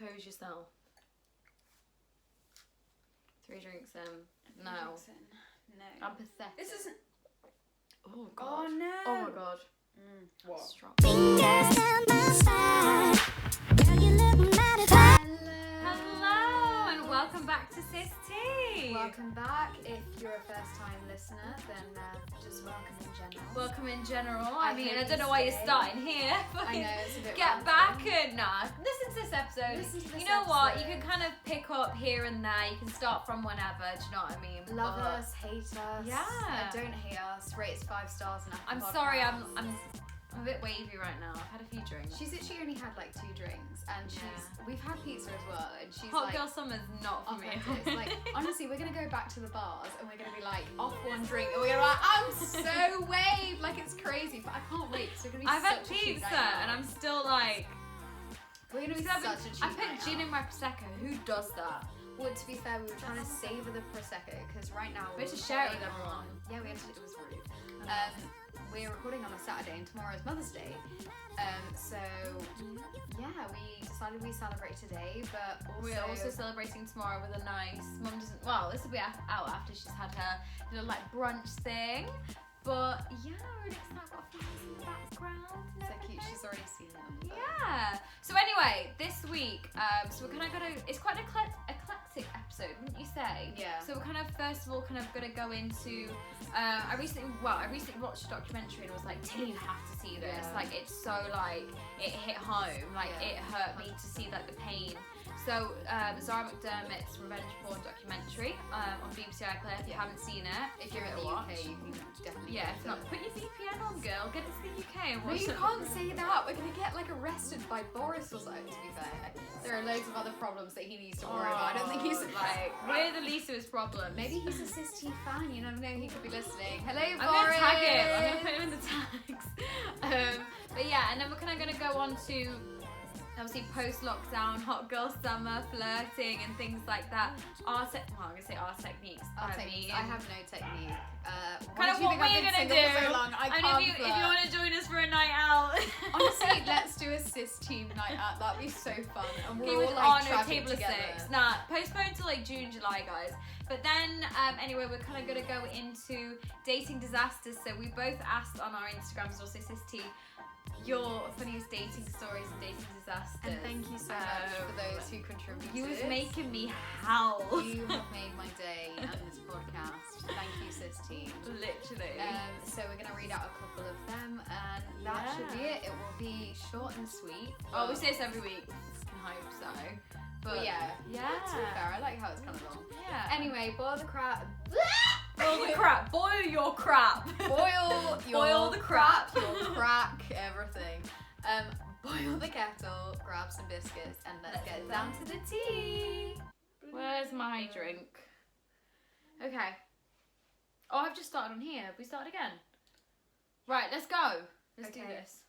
compose yourself. 3 drinks in. No. No. I'm pathetic. This isn't. Oh god. Oh no. Oh my god. What? Strong. Fingers down my spine. Girl, you look mighty fine. Hello and welcome back to SisTEA. Welcome back. If you're a first-time listener, then just welcome in general. Welcome in general. I mean, hope I don't you know why you're stay. starting here. But I know, it's a bit get random. back and listen to this episode. Listen to this you know what? episode. You can kind of pick up here and there. You can start from whenever. Do you know what I mean? Love But us, hate us. Yeah. Don't hate us. Rate us 5 stars and I'm sorry. I'm a bit wavy right now. I've had a few drinks. She's actually only had like 2 drinks, and we've had pizza as well, and she's Hot like, girl summer's not for me. authentic. Like, honestly, we're gonna go back to the bars and we're gonna be like off 1 drink, and we're gonna be like, I'm so waved, like it's crazy, but I can't wait. So we're gonna be I've had such a cheap pizza night out. and I'm still like. We're gonna be I such a cheap put night gin out. in my prosecco. Who does that? Well, to be fair, we were trying to savor the prosecco because right now We had to we're share it with recording everyone. Yeah, we had to. It was rude. We're recording on a Saturday, and tomorrow's Mother's Day. So yeah, we decided we celebrate today, but We're also celebrating tomorrow with a nice. Mum doesn't. Well, this will be out after she's had her little like brunch thing. But yeah, we're really excited. Got a few things in the background. and so cute. everything. She's already seen them. but- Yeah. So anyway, this week, so we're kind of gonna. It's quite an eclectic episode, wouldn't you say? Yeah. So we're kind of first of all kind of gonna go into. I recently watched a documentary and was like, Tilly, you have to see this. Yeah. Like, it's so like it hit home. Like Yeah. it hurt me to see like the pain. So Zara McDermott's revenge porn documentary on BBC iPlayer. If you haven't seen it, If you're in the watch. UK, you can definitely. Yeah, go if to not, it. put your VPN on, girl. Get it to the UK and No, watch you it. can't say that. We're gonna get like arrested by Boris or something. To be fair, there are loads of other problems that he needs to worry about. I don't think he's like we're the least of his problems. Maybe he's a SisTEA fan. You never know. He could be listening. Hello, I'm Boris. gonna tag him. I'm gonna put him in the tags. But yeah, and then we're kind of gonna go on to obviously post-lockdown, hot girl summer, flirting, and things like that. I'm gonna say our techniques. I have no technique. Kind of what we're gonna do. For so long? I can't if you flirt. want to join us for a night out, Honestly, let's do a SisTEAM night out. That'd be so fun. And we're Keep all it like on a traveling table of together. 6. Nah, postponed to like June, July, guys. But then, anyway, we're kind of gonna go into dating disasters. So we both asked on our Instagrams, also SisTEA, your funniest dating stories and dating disasters. And thank you so much for those who contributed. You was making me howl. You have made my day and this podcast. Thank you, SisTEAM. Literally. So we're gonna read out a couple of them, and that should be it. It will be short and sweet. Oh, we say this every week. I hope so. But yeah. Yeah. To be fair, I like how it's kind of long. Yeah. Anyway, boil the crap. Boil the crap. Boil your crap. Boil your Boil the crap. your crack, everything. Boil the kettle, grab some biscuits, and let's get down to the tea. Where's my drink? Okay. Oh, I've just started on here. Have we started again? Right, let's go. Let's do Okay. this.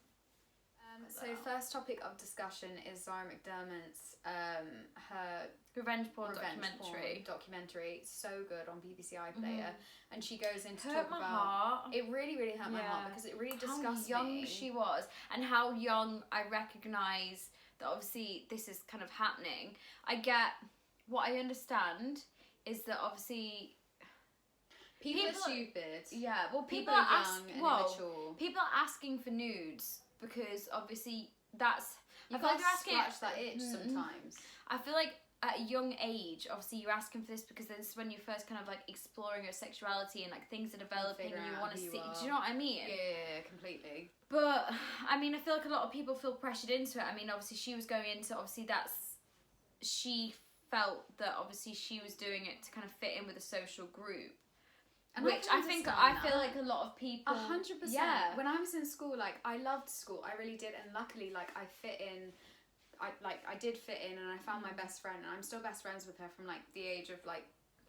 So first topic of discussion is Zara McDermott's her Revenge porn revenge documentary. porn documentary. So good on BBC iPlayer, and she goes into Hurt talk my about. heart. It really, really hurt my heart Yeah. because it really How disgusts young me. she was, and how young I recognise that obviously this is kind of happening. What I understand is that obviously People are people- stupid. yeah, well People people are are young and well, immature. people are asking for nudes because obviously that's You I feel like can't they're asking scratch that itch sometimes. I feel like at a young age, obviously you're asking for this because this is when you're first kind of like exploring your sexuality and like things are developing and figuring you out want to who see. you are. Do you know what I mean? Yeah, completely. But I mean, I feel like a lot of people feel pressured into it. I mean, obviously she was going into she felt that obviously she was doing it to kind of fit in with a social group. And Which can I think understand I feel that. like a lot of people 100%. Yeah. When I was in school, like I loved school, I really did, and luckily, like I fit in. I did fit in, and I found my best friend, and I'm still best friends with her from like the age of like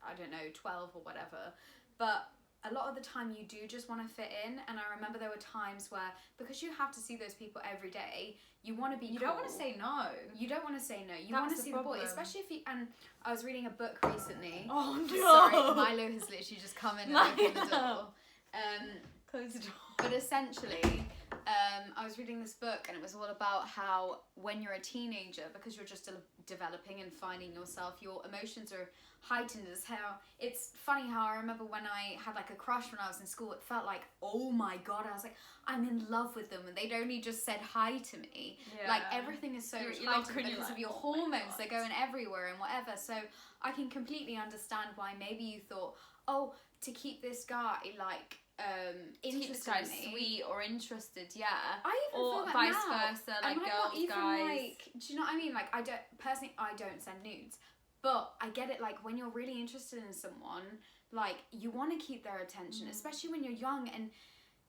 I don't know 12 or whatever. But a lot of the time, you do just want to fit in, and I remember there were times where because you have to see those people every day, you want to be. You cool. don't want to say no. You don't want to say no. You That's want to the see the boy, problem. especially if you. And I was reading a book recently. Oh no! Sorry, Milo has literally just come in and opened the Milo. door. Close the door. But essentially, I was reading this book and it was all about how when you're a teenager, because you're just developing and finding yourself, your emotions are heightened. As how it's funny how I remember when I had like a crush when I was in school, it felt like, oh my god, I was like, I'm in love with them, and they'd only just said hi to me. Like everything is so heightened because of your hormones. They're going everywhere and whatever. So I can completely understand why maybe you thought, oh, to keep this guy like interested, interested in me, sweet or interested, I even or feel that vice now. versa, like And I'm not girls, even guys. like, do you know what I mean? Like I don't send nudes, but I get it. Like when you're really interested in someone, like you want to keep their attention, especially when you're young, and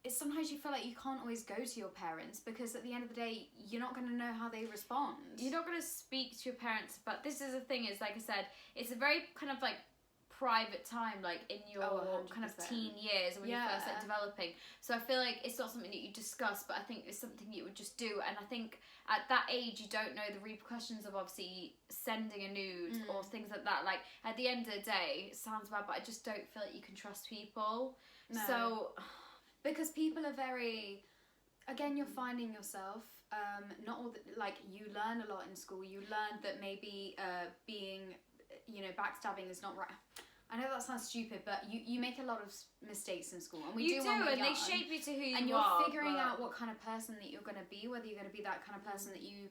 it's sometimes you feel like you can't always go to your parents because at the end of the day, you're not going to know how they respond. You're not going to speak to your parents, but this is the thing, is like I said, it's a very kind of like private time, like in your kind of teen years when you're first like developing. So I feel like it's not something that you discuss, but I think it's something you would just do. And I think at that age you don't know the repercussions of obviously sending a nude or things like that. Like at the end of the day, it sounds bad, but I just don't feel like you can trust people. No. So because people are very, again, you're finding yourself. Not all like you learn a lot in school. You learn that maybe being, you know, backstabbing is not right. I know that sounds stupid, but you make a lot of mistakes in school, and we do when we're young, and they shape you to who you are. And you're figuring out what kind of person that you're going to be, whether you're going to be that kind of person that you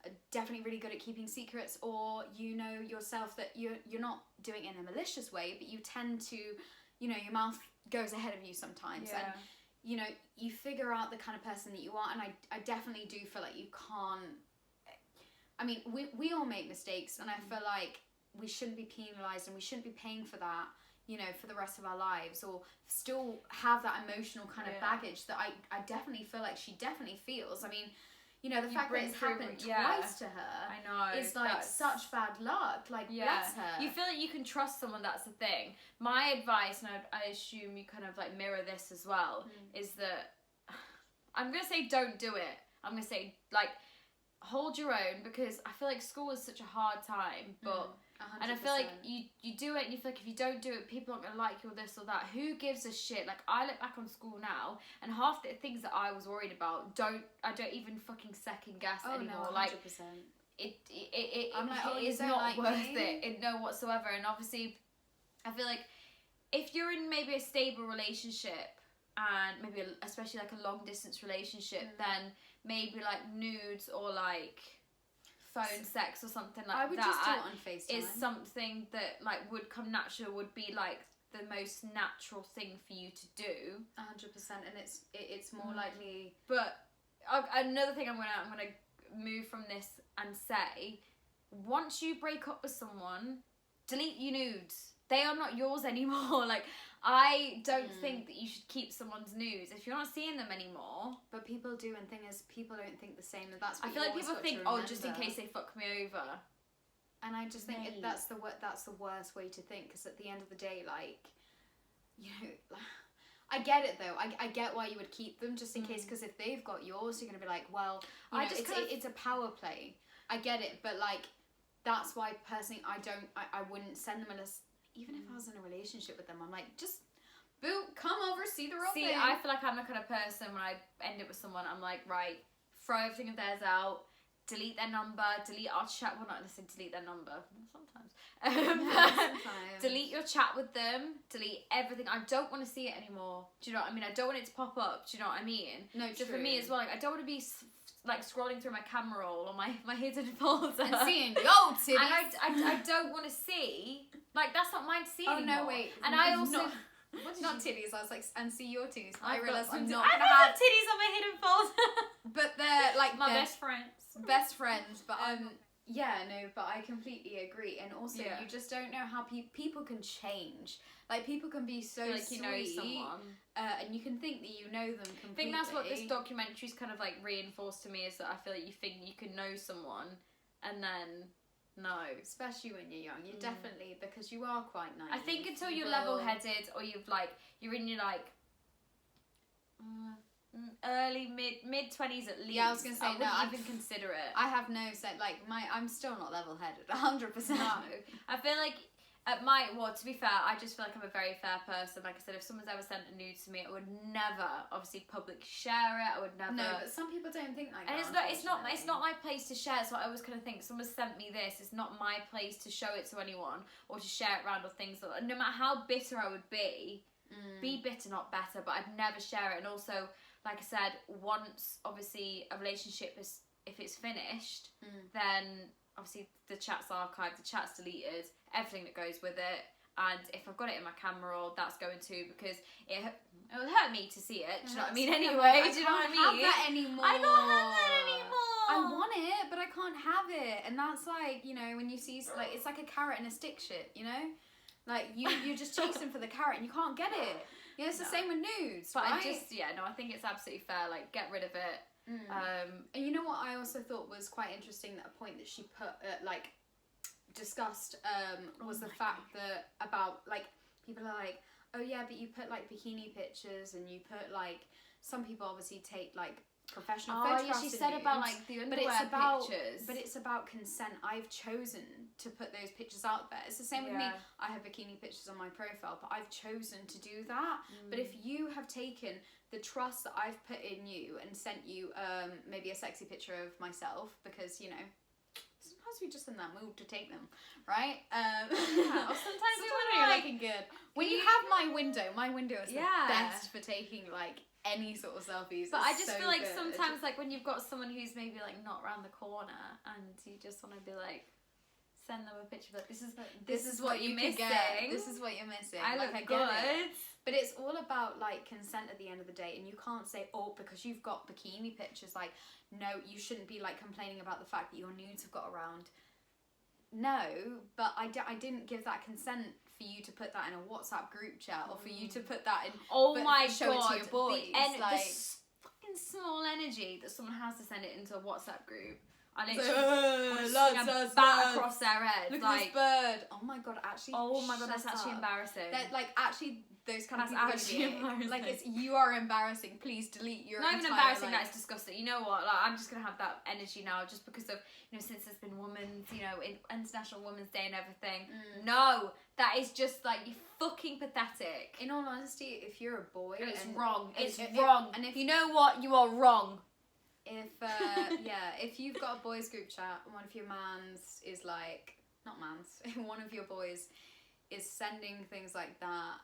are definitely really good at keeping secrets, or you know yourself that you're not doing it in a malicious way, but you tend to, you know, your mouth goes ahead of you sometimes, and you know, you figure out the kind of person that you are. And I definitely do feel like you can't. I mean, we all make mistakes, and I feel like we shouldn't be penalised, and we shouldn't be paying for that, you know, for the rest of our lives, or still have that emotional kind of baggage that I definitely feel like she definitely feels. I mean, you know, the fact that it's happened twice to her, I know, is like such bad luck. Like, bless her. You feel like you can trust someone, that's the thing. My advice, and I assume you kind of like mirror this as well, is that I'm going to say don't do it. I'm going to say, like, hold your own, because I feel like school is such a hard time, but... 100%. And I feel like you do it, and you feel like if you don't do it, people aren't going to like you, or this or that. Who gives a shit? Like, I look back on school now, and half the things that I was worried about, I don't even fucking second guess anymore. No, 100%. Like, I'm like, it is not worth it, no whatsoever. And obviously, I feel like if you're in maybe a stable relationship, and maybe especially like a long distance relationship, then maybe like nudes or like phone sex or something like that, I would just do it on FaceTime. Is something that like would come natural, would be like the most natural thing for you to do. 100%, and it's more likely. But another thing I'm gonna move from this and say, once you break up with someone, delete your nudes. They are not yours anymore. Like, I don't think that you should keep someone's nudes if you're not seeing them anymore. But people do, and thing is, people don't think the same. And that's what I feel like people think, oh, just in case they fuck me over. And I just think that's the worst way to think, because at the end of the day, like, you know, I get it though. I get why you would keep them just in case, because if they've got yours, you're gonna be like, well, you know, it's a power play. I get it, but like, that's why personally I wouldn't send them unless. Even if I was in a relationship with them, I'm like, just, boo, come over, see the real thing. See, I feel like I'm the kind of person, when I end up with someone, I'm like, right, throw everything of theirs out, delete their number, delete our chat. Well, not necessarily delete their number, sometimes. Sometimes. Delete your chat with them, delete everything. I don't want to see it anymore. Do you know what I mean? I don't want it to pop up. Do you know what I mean? No, so true. for me as well, like, I don't want to be like scrolling through my camera roll or my hidden folder and seeing yo titties. And I don't want to see, like, that's not mine to see anymore. No, wait. And I also not titties. I was like, and see your titties. I realised I I'm don't not gonna have have titties on my hidden folder. But they're like my best friends. Best friends. But yeah, no, but I completely agree. And also, you just don't know how people can change. Like, people can be so like sweet, you know someone, and you can think that you know them completely. I think that's what this documentary's kind of like reinforced to me, is that I feel like you think you can know someone, and then no. Especially when you're young, you definitely, because you are quite naive. I think until you're level-headed, or you're in your like early mid 20s at least. Yeah, I was gonna say I wouldn't even consider it. I have no sense. Like I'm still not level-headed. 100%. No, I feel like To be fair, I just feel like I'm a very fair person. Like I said, if someone's ever sent a nude to me, I would never, obviously, publicly share it. I would never. No, but some people don't think like and that. it's not my place to share. So I always kind of think someone sent me this. It's not my place to show it to anyone or to share it around or things. No matter how bitter I would be bitter, not better. But I'd never share it. And also, like I said, once obviously a relationship is, if it's finished, then obviously the chat's archived, the chat's deleted, everything that goes with it. And if I've got it in my camera roll, that's going to, because it will hurt me to see it. Do you know what I mean? Anyway, do you know what I mean? I can't have that anymore. I can't have that anymore. I want it, but I can't have it. And that's like, you know, when you see, like, it's like a carrot and a stick shit, you know? Like, you're just chasing for the carrot and you can't get it. Yeah, it's the same with nudes, but right? I think it's absolutely fair. Like, get rid of it. And you know what I also thought was quite interesting, that a point that she put, discussed, was the fact that about, like, people are like, oh yeah, but you put, like, bikini pictures, and you put, like, some people obviously take, like, professional photographs. She said about, like, the underwear pictures. But it's about consent. I've chosen to put those pictures out there. It's the same with me. I have bikini pictures on my profile, but I've chosen to do that. But if you have taken the trust that I've put in you and sent you maybe a sexy picture of myself, because, you know, sometimes we're just in that mood to take them, right? Or sometimes we want to you're like, looking good. When you have my window is the best for taking, like, any sort of selfies. But it's I just so feel like good. sometimes, like, when you've got someone who's maybe, like, not around the corner, and you just want to be like, send them a picture, like, this is what you're missing. This is what you're missing. I look like, good. But it's all about, like, consent at the end of the day, and you can't say, oh, because you've got bikini pictures, like, no, you shouldn't be, like, complaining about the fact that your nudes have got around. No, but I didn't give that consent for you to put that in a WhatsApp group chat, or for you to put that in. Oh my show god! it to your boys. The fucking small energy that someone has to send it into a WhatsApp group. I literally want to swing a bat across their head. Look like, at this bird. Oh my god! Actually. Oh my god, that's shut actually up. embarrassing. That, like, actually, those kind That's of people actually embarrassing. Like, it's, you are embarrassing. Please delete your. Not even entire, embarrassing. like, That's disgusting. You know what? Like, I'm just gonna have that energy now, just because of, you know, since there's been Women's, you know, International Women's Day and everything. No, that is just like, you fucking pathetic. In all honesty, if you're a boy, It's and, wrong. It's and wrong. And if you know what, you are wrong. If if you've got a boys group chat and one of your mans is like, not mans, one of your boys is sending things like that,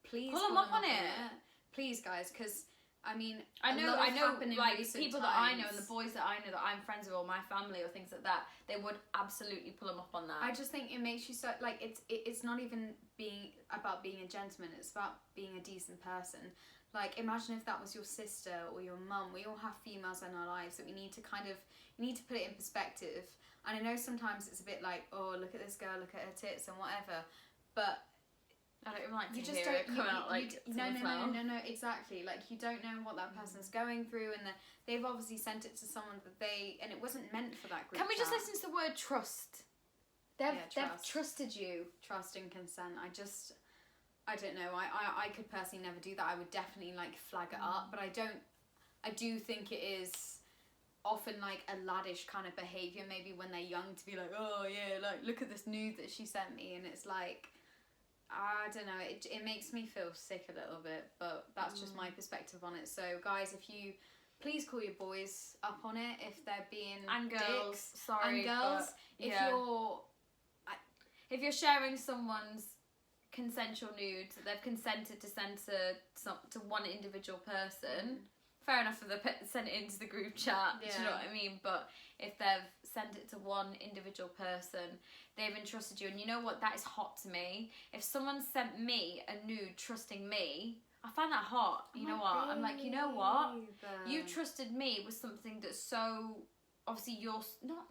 please pull them up on it. Please, guys, because I mean, I know, like, people that I know and the times. boys that I know that I'm friends with, or my family or things like that, they would absolutely pull them up on that. I just think it makes you so, like, it's not even about being a gentleman, it's about being a decent person. Like, imagine if that was your sister or your mum. We all have females in our lives that we need to you need to put it in perspective. And I know sometimes it's a bit like, oh, look at this girl, look at her tits and whatever, but I don't even like to you just hear it come out like no, exactly. Like, you don't know what that person's going through, and they've obviously sent it to someone that and it wasn't meant for that group. Can we just chat. listen to the word trust? They've trusted you. Trust and consent. I don't know. I could personally never do that. I would definitely, like, flag it up, but I do think it is often, like, a laddish kind of behaviour, maybe when they're young, to be like, oh yeah, like, look at this nude that she sent me, and it's like, I don't know, it makes me feel sick a little bit, but that's just my perspective on it. So, guys, please call your boys up on it if they're being and girls, dicks. sorry, and girls, if you're sharing someone's consensual nudes that they've consented to send to one individual person, fair enough if they send it into the group chat, do you know what I mean? But if they've sent it to one individual person, they've entrusted you, and you know what, that is hot to me. If someone sent me a nude trusting me, I find that hot. You know what? I'm like, you know what? You trusted me with something that's so, obviously you're not,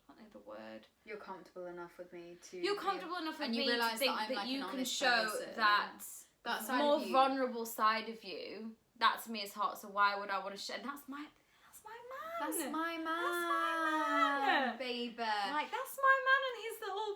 I don't know the word. You're comfortable enough with me to... You're comfortable enough with and me you to think that, that you an can show person, that side more of you. vulnerable side of you. That to me is hot, so why would I want to share? That's my man. That's my man, baby. Like, that's my man and his little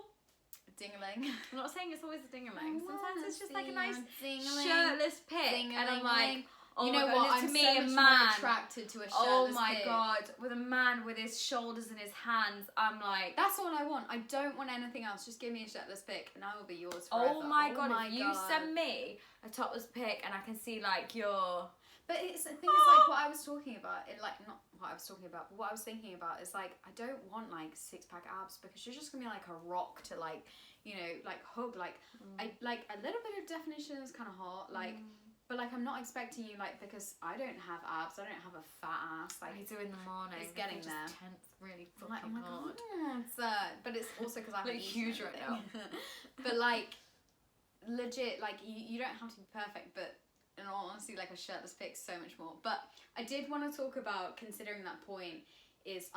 ding-a-ling. I'm not saying it's always a ding-a-ling. I Sometimes it's just like a wanna nice see a ding-a-ling. shirtless pic, and I'm like, Oh you my know God, what? and I'm to me, so a much man. more attracted to a shirtless Oh my pig. God, with a man with his shoulders and his hands, I'm like, That's all I want. I don't want anything else. Just give me a shirtless pic and I will be yours forever. oh my God, if you send me a topless pic and I can see like your... But it's the thing is like what I was talking about. It like not what I was talking about, but what I was thinking about is like I don't want like 6-pack abs because you're just gonna be like a rock to like, you know, like hug. Like I like a little bit of definition is kind of hot. Like. But like I'm not expecting you like because I don't have abs, I don't have a fat ass. Like I do in the morning. it's getting just there. Tense, really I'm like, fucking oh my hard. God, it's, but it's also because I Like haven't huge eaten right anything. But like legit, like you don't have to be perfect, but in all honesty, like a shirtless pic so much more. But I did want to talk about considering that point is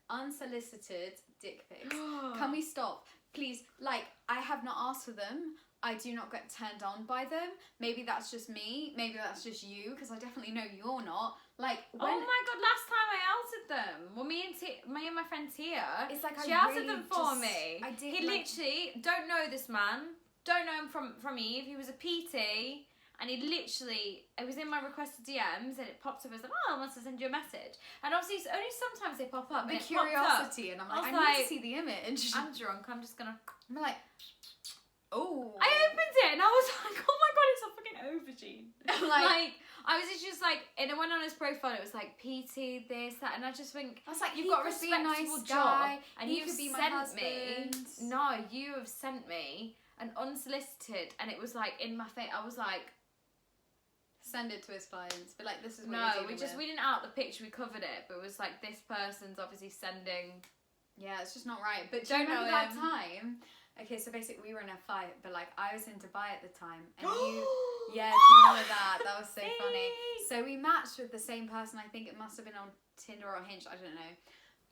unsolicited dick pics. Can we stop, please? Like I have not asked for them. I do not get turned on by them. Maybe that's just me. Maybe that's just you, because I definitely know you're not. Like, when... Oh my God! Last time I outed them, well, me and my friend Tia, It's like she I outed really them for just- me. I did, He like- literally don't know this man. Don't know him from Eve. He was a PT, and he literally it was in my requested DMs, and it popped up as like, oh, I want to send you a message. And obviously, it's only sometimes they pop up. the and it popped curiosity, and I'm I like, was I need like, to see the image. up. I'm drunk. I'm just gonna. I'm like, oh. I opened it and I was like, oh my God, it's a fucking aubergine. like, I was just like, and it went on his profile, it was like PT, this, that, and I just think, I was like, you've he got a could be a respectable nice job, guy. and He you've could be my sent me, husband. no, you have sent me an unsolicited, and it was like in my face, I was like, Send it to his clients. But like, this is what no, you're dealing with. we didn't out the picture, we covered it, but it was like, this person's obviously sending. Yeah, it's just not right. But do Don't you remember know that him. time? Okay, so basically we were in a fight, but like I was in Dubai at the time, and you, yeah, do you remember that? That was so funny. So we matched with the same person. I think it must have been on Tinder or Hinge. I don't know,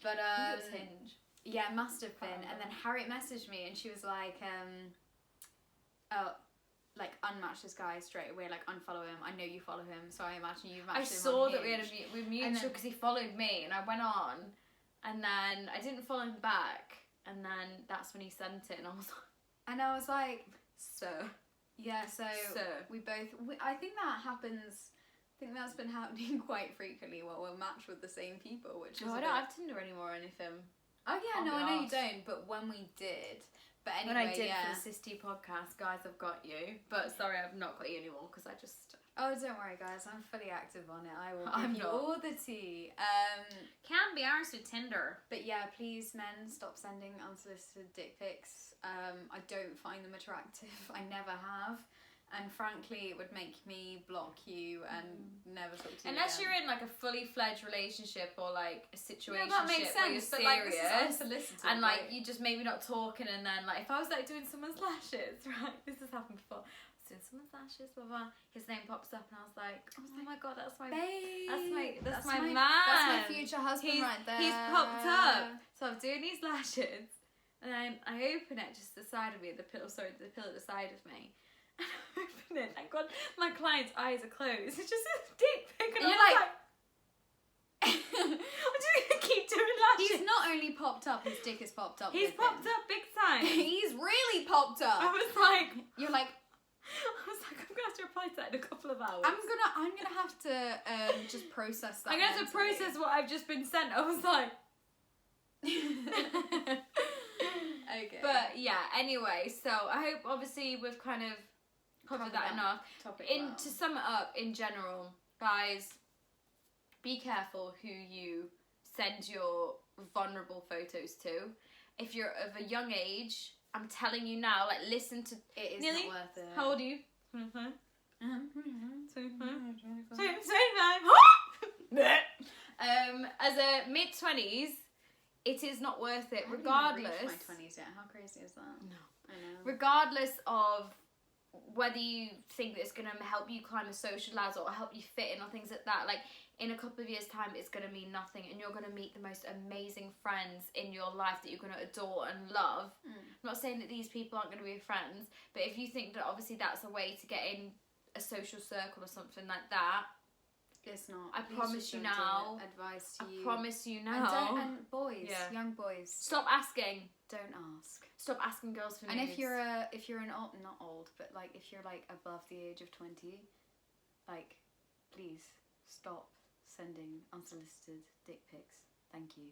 but I think it was Hinge. yeah, it must have been. Can't And then remember. Harriette messaged me, and she was like, oh, like unmatch this guy straight away, like unfollow him. I know you follow him, so I imagine you matched I him saw on that we had Hinge. we And mutual then- because he followed me, and I went on, and then I didn't follow him back, and then that's when he sent it, and I was like, And I was like, sir. yeah, so Sir. I think that happens. I think that's been happening quite frequently. Well, we're matched with the same people, which is Oh, a I don't bit- have Tinder anymore or anything. Oh yeah, I'll no, be I know you arsed. don't. But when we did, but anyway, When I did yeah. for the SisTEA podcast, guys, I've got you. But sorry, I've not got you anymore because I just Oh, don't worry, guys. I'm fully active on it. I will I'm give you not. all the tea. can't be arsed with Tinder. But yeah, please, men, stop sending unsolicited dick pics. I don't find them attractive. I never have. And frankly, it would make me block you and never talk to you Unless again. you're in like a fully fledged relationship or like a situation Yeah, that makes where you're sense. But like, this is serious. unsolicited. And like you just maybe not talking, and then like if I was like doing someone's lashes, right? This has happened before. I was doing someone's lashes, blah blah. His name pops up, and I was like, oh my God, that's my babe, that's my man. That's my future husband He's- right there. He's popped up. So I'm doing these lashes, and then I open it just the side of me, the pillow at the side of me. And I open it, thank God my client's eyes are closed. It's just a dick pic, and You're I'm like- like I'm just gonna keep doing lashes. He's not only popped up, his dick has popped up. He's with popped him. up big time. He's really popped up. I was like, You're like, I'm gonna have to reply to that in a couple of hours. I'm gonna have to just process that. I'm gonna have to mentally. process what I've just been sent. I was like, Okay. but yeah. Anyway, so I hope obviously we've kind of covered that enough. topic. To sum it up, in general, guys, be careful who you send your vulnerable photos to. If you're of a young age, I'm telling you now, like listen to. It is Nearly? not worth it. How old are you? As a mid-20s, it is not worth it, I haven't even regardless. reached my 20s yet. How crazy is that? No. I know. Regardless of whether you think that it's going to help you climb a social ladder or help you fit in or things like that, like in a couple of years' time, it's going to mean nothing, and you're going to meet the most amazing friends in your life that you're going to adore and love. I'm not saying that these people aren't going to be your friends, but if you think that obviously that's a way to get in a social circle or something like that, It's not. I Please promise just you don't do now. it. Advice to I you. promise you And, now. and boys, Yeah. young boys, Stop asking. don't ask. Stop asking girls for And nudes. if you're an old, not old, but like if you're like above the age of 20, like please stop sending unsolicited dick pics. Thank you.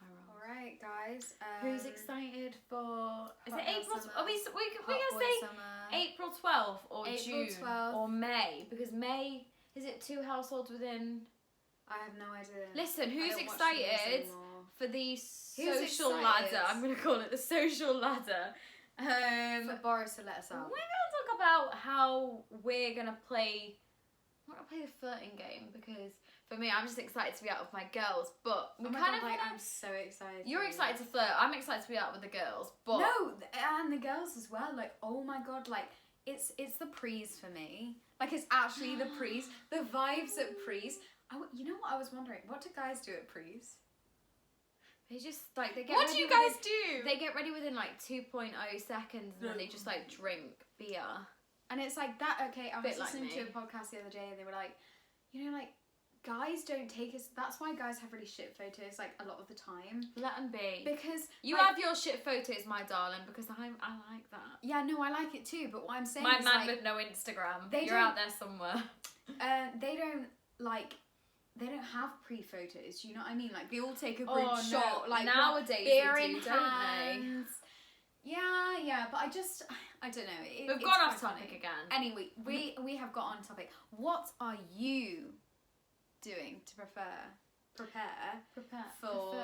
All right, guys. Who's excited for? Is Hot it Girl April? Summer. Are we Hot gonna Boy say Summer. April 12th or April June 12th. or May? Because May is it 2 households within? I have no idea. Listen, I who's don't watch the news excited anymore. for the Who's social excited? ladder? I'm gonna call it the social ladder. For Boris to let us We're out. gonna talk about how we're gonna play. I'm not gonna play the flirting game because for me, I'm just excited to be out with my girls. But we Oh my kind God, of like, wanna- I'm so excited. You're excited to flirt. I'm excited to be out with the girls. But No, and the girls as well. Like, oh my God, like it's the prees for me. Like, it's actually the prees. The vibes at prees. You know what I was wondering? What do guys do at prees? they just like they get. What do ready you guys within- do? They get ready within like 2.0 seconds, and then they just like drink beer. And it's like that. Okay, I was Bit like listening to a me. podcast the other day, and they were like, you know, like guys don't take us. That's why guys have really shit photos like a lot of the time. Let them be. Because You like, have your shit photos, my darling, because I like that. Yeah, no, I like it too. But what I'm saying My is man like, with no Instagram. they You're don't- out there somewhere. they don't have pre-photos. You know what I mean? Like they all take a group Oh, no. shot. Like Nowadays beer they in do, don't they? hands. Yeah, but I don't know. We've It's gone off quite topic funny. again. Anyway, we have got on topic. What are you doing to prepare for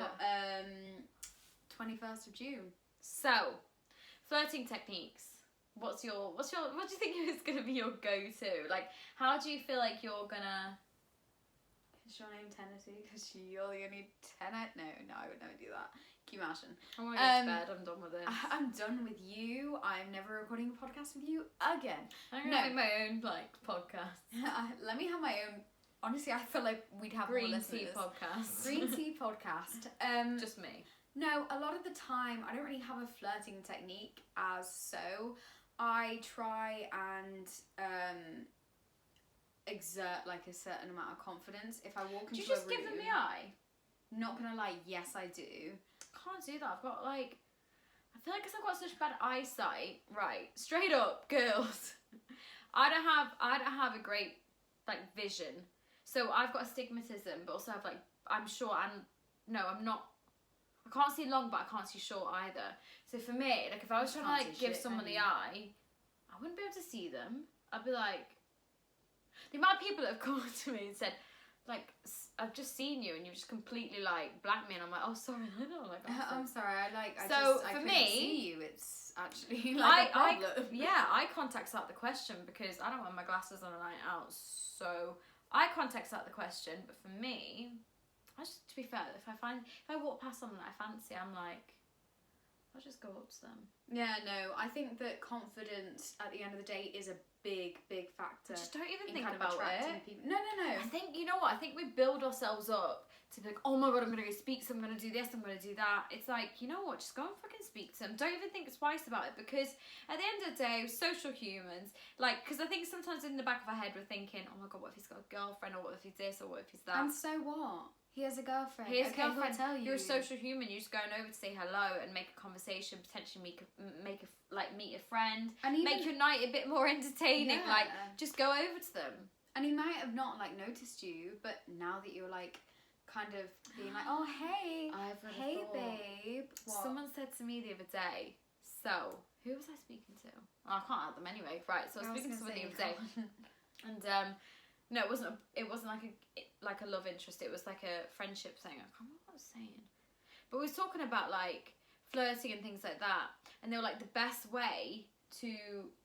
21st of June? So, flirting techniques. What do you think is gonna be your go-to? Like, how do you feel like you're gonna? Is your name Tennessee? Because you're the only tenant. No, I would never do that. Can you imagine? I want to go to bed. I'm done with this. I'm done with you. I'm never recording a podcast with you again. I'm gonna make my own like podcast. Let me have my own. Honestly, I feel like we'd have Green more tea listeners. podcast. Green tea podcast. Just me. No, a lot of the time I don't really have a flirting technique as so. I try and exert like a certain amount of confidence. If I walk Do into you just a room, give them the eye? not gonna lie, yes I do. Can't do that. I've got like, I feel like because I've got such bad eyesight. Right, straight up, girls. I don't have a great like vision. So I've got astigmatism, but also have like I'm short and no, I'm not. I can't see long, but I can't see short either. So for me, like if I was trying to Can't like see give shit, someone can the you? eye, I wouldn't be able to see them. I'd be like, the amount of people that have called to me and said, like, I've just seen you and you've just completely like blanked me, and I'm like, oh sorry, I know, like. I'm sorry. I So, I for couldn't me, see you. It's actually like a problem. eye contact's out the question because I don't wear my glasses on a night out, so eye contact's out the question. But for me, to be fair, if I walk past someone that I fancy, I'm like, I'll just go up to them. Yeah, no. I think that confidence at the end of the day is a big factor. Just don't even in think kind of about attracting it. people. No. I think, you know what, I think we build ourselves up to be like, oh my god, I'm gonna go speak to them, I'm gonna do this, I'm gonna do that. It's like, you know what, just go and fucking speak to them. Don't even think twice about it, because at the end of the day, social humans, like, because I think sometimes in the back of our head we're thinking, oh my god, what if he's got a girlfriend, or what if he's this, or what if he's that. And so what? He has a girlfriend. He has a Okay, he'll girlfriend. tell you. You're a social human. You're just going over to say hello and make a conversation, potentially meet a friend, And even, make your night a bit more entertaining. Yeah. Like, just go over to them. and he might have not like noticed you, but now that you're like kind of being like, oh hey, hey babe. What? Someone said to me the other day, so who was I speaking to? Oh, I can't add them anyway. Right, so I was speaking to someone the other day, and no, it wasn't like a love interest. It was like a friendship thing. I can't remember what I was saying, but we was talking about like flirting and things like that, and they were like the best way to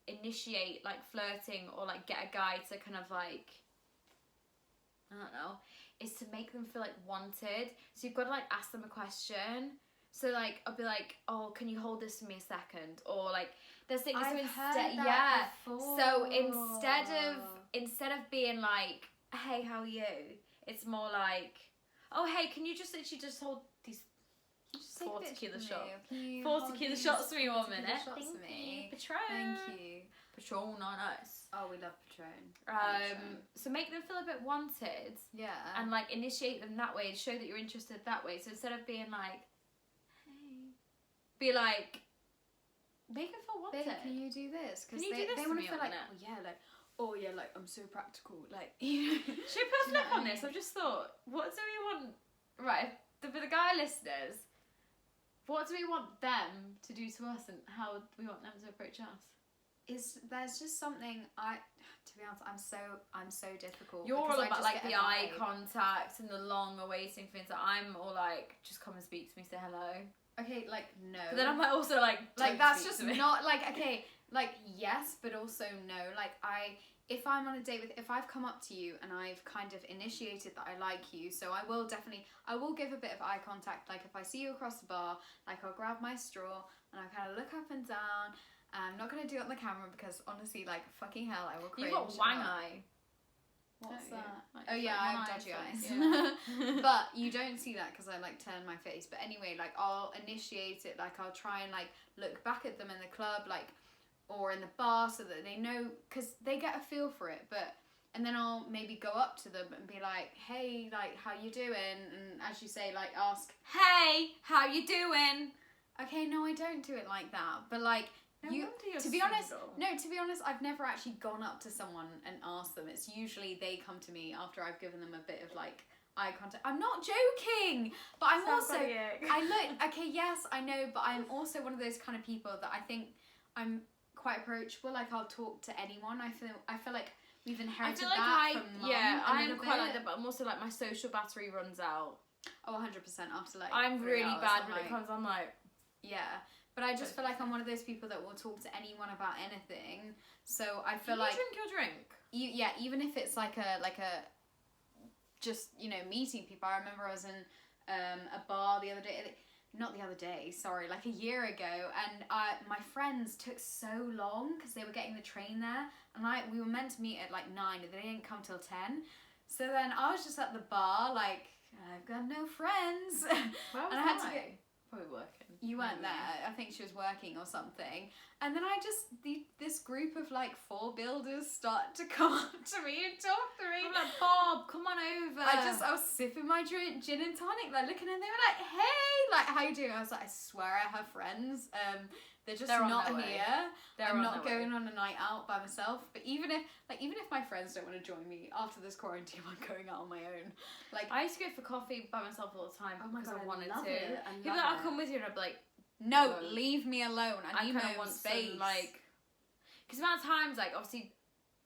initiate like flirting or like get a guy to kind of like, I don't know, is to make them feel like wanted. So you've got to like ask them a question. So like I'll be like, oh, can you hold this for me a second? Or like there's things. I've so heard that before. So instead of being like, hey, how are you? It's more like, oh, hey, can you just literally just hold these Take 4 a picture tequila for me, shots? or can you 4 hold tequila these shots for me 1 tequila minute. shots Thank for me? you. Patron. Thank you. Patron on us. Oh, we love Patron. So make them feel a bit wanted, Yeah. and like initiate them that way, show that you're interested that way. So instead of being like, hey, be like, make them feel wanted. Babe, can you do this? Because Can you do this they for want me to feel on like, it? oh, yeah, like, oh yeah, like I'm so practical, like you know. Should we put a flip on this? I've just thought, what do we want? Right, for the guy listeners, what do we want them to do to us, and how do we want them to approach us? There's just something to be honest, I'm so difficult. You're all because I about just like get the a eye vibe. contact and the long awaiting things. That I'm all like, just come and speak to me, say hello. Okay, like no. But then I'm like also like that's speak just to me. not like okay, like yes, but also no. Like if I'm on a date if I've come up to you and I've kind of initiated that I like you, so I will give a bit of eye contact. Like if I see you across the bar, like I'll grab my straw and I kind of look up and down. I'm not gonna do it on the camera because honestly, like fucking hell, I will cringe. You've got wang eye. What's Don't you? that? Like, Oh yeah, like I one have eye, dodgy so- eyes. yeah. But you don't see that because I like turn my face. But anyway, like I'll initiate it. Like I'll try and like look back at them in the club, like or in the bar, so that they know, because they get a feel for it. But and then I'll maybe go up to them and be like, hey, like how you doing? And as you say, like ask, Hey, how you doing? okay, no, I don't do it like that. But like. No You, wonder you're to be honest, single. to be honest, I've never actually gone up to someone and asked them. It's usually they come to me after I've given them a bit of like eye contact. I'm not joking, but I'm Sounds also, like it. I look, okay, yes, I know, but I'm also one of those kind of people that I think I'm quite approachable. Like I'll talk to anyone. I feel like we've inherited I feel like that from mum. I'm quite like that, but I'm also like my social battery runs out. Oh, 100% after like. I'm 3 really hours, bad I'm when it like, comes. I'm like, yeah. But I just feel like I'm one of those people that will talk to anyone about anything. So I feel like drink your drink. Even if it's like a just meeting people. I remember I was in a bar the other day. Not the other day, sorry, like a year ago, and my friends took so long because they were getting the train there, and we were meant to meet at like 9, and they didn't come till 10. So then I was just at the bar, like I've got no friends, Where was and I had to get. Probably working. You weren't there. I think she was working or something. And then this group of like 4 builders start to come up to me and talk to me. I'm like, Bob, come on over. I was sipping my gin and tonic, like looking, and they were like, "Hey, like how you doing?" I was like, "I swear I have friends. They're just They're on not their way. here. I'm on not their going way. on a night out by myself." But even if my friends don't want to join me after this quarantine, I'm going out on my own. Like I used to go for coffee by myself all the time Oh my because God, I I wanted love to. it. I People love like, I'll it. come with you, and I'd be like, no, No. leave me alone. I need kind my of own want space. some, like, because the amount of times, like, obviously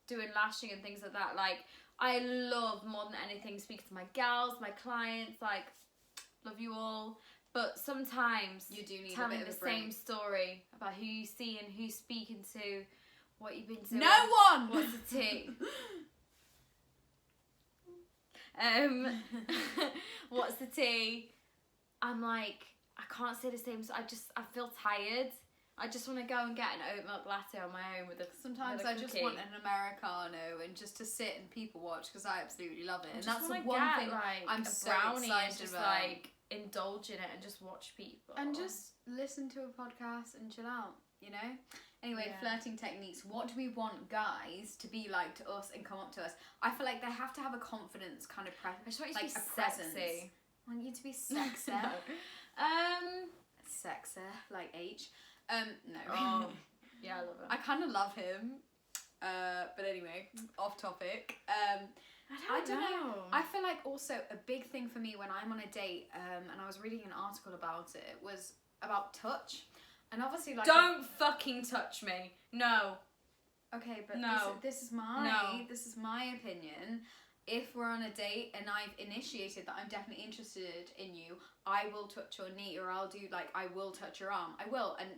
doing lashing and things like that, like, I love more than anything speaking to my gals, my clients, like, love you all. But sometimes You do need a telling bit of the a break. same story about who you see and who you're speaking to, what you've been doing. No one. What's the tea? What's the tea? I'm like, I can't say the same. I feel tired. I just want to go and get an oat milk latte on my own with a. Sometimes with a I just cookie. want an Americano and just to sit and people watch because I absolutely love it. And Just that's the wanna one get, thing like, I'm a so brownie and excited just about. like indulge in it and just watch people And just listen to a podcast and chill out, you know? Anyway, Yeah. flirting techniques. What do we want guys to be like to us and come up to us? I feel like they have to have a confidence kind of I just want you like to be a presence. sexy. I want you to be sexy. No. Sexy, like H. No. Oh, yeah, I love it. I kind of love him. But anyway, off topic. I don't know. I feel like also a big thing for me when I'm on a date, and I was reading an article about it, was about touch. And obviously, like, Don't fucking touch me. No. okay, but No. this is my opinion. If we're on a date and I've initiated that I'm definitely interested in you, I will touch your knee, or I'll do like I will touch your arm. I will, and